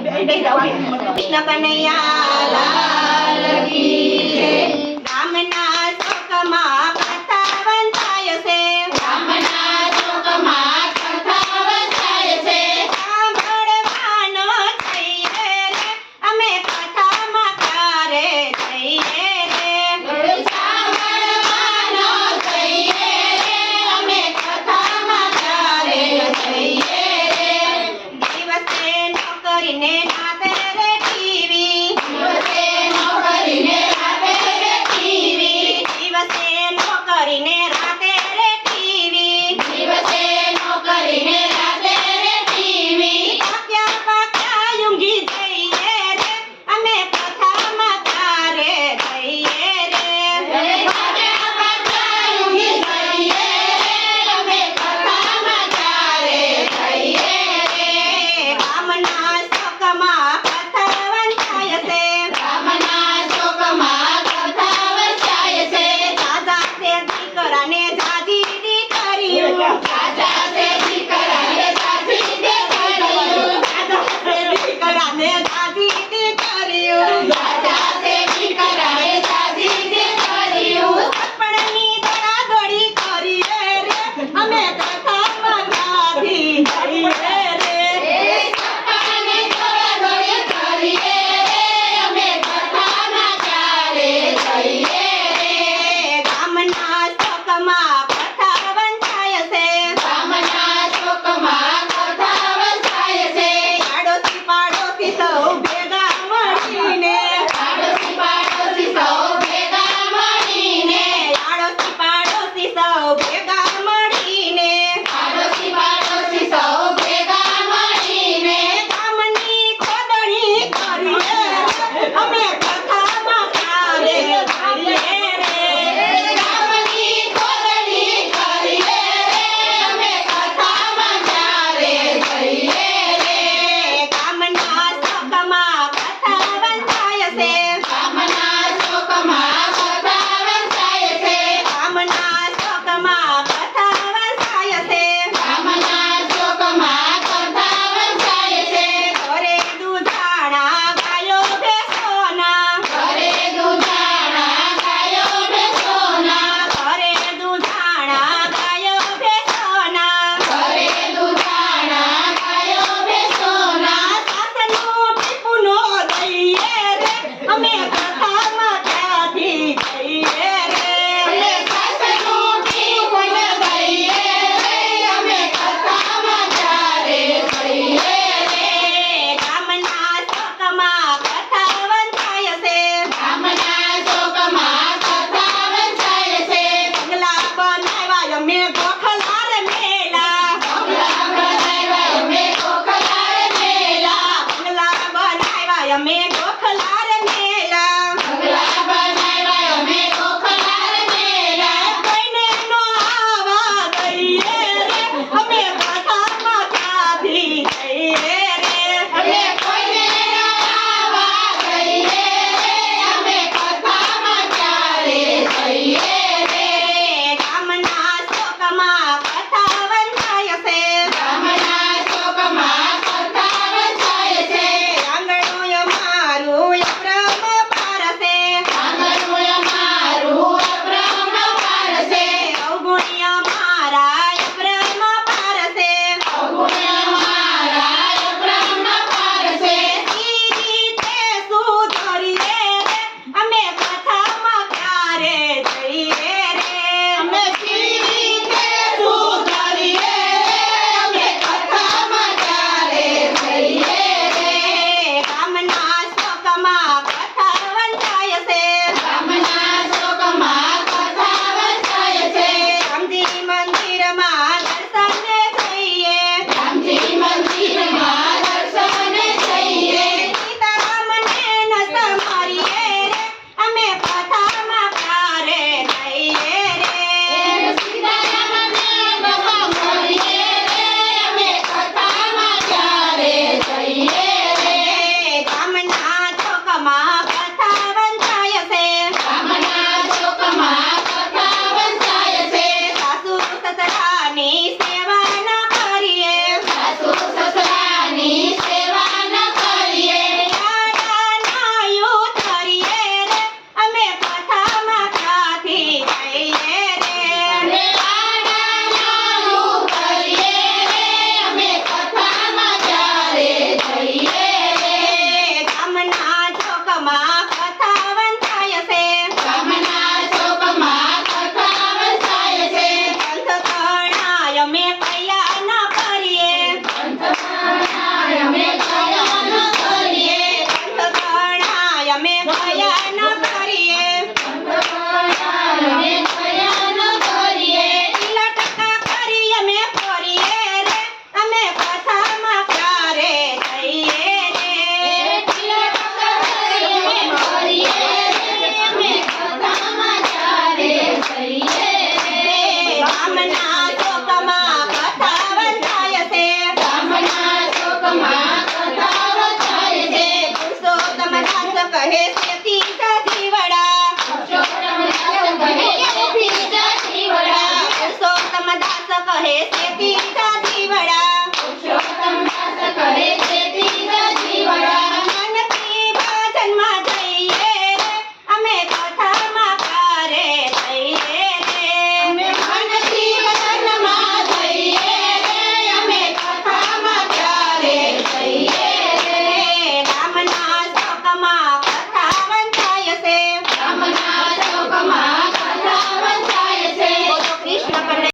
કૃષ્ણ કનૈયા લાલ કી જય. ગામના ચોકમાં કથા વંચાય છે. ગામના ચોકમાં કથા વંચાય છે. સાંભળવાનો થઈએ રે અમે કથામાં ક્યારે જઈએ રે. સાંભળવાનો થઈએ રે અમે કથામાં ક્યારે જઈએ રે. દિવસે નોકરીને રાતે રે ટીવી. દિવસે નોકરીને રાતે રે ટીવી. દિવસે નોકરીને રાતે રે ટીવી. દિવસે નોકરીને રાતે રે ટીવી. પાક્યા પાક્યા ઊંઘી જઈએ રે અમે કથામાં ક્યારે જઈએ રે. પાક્યા પાક્યા ઊંઘી જઈએ રે અમે કથામાં ક્યારે જઈએ રે. ગામના ચોકમાં કહે છે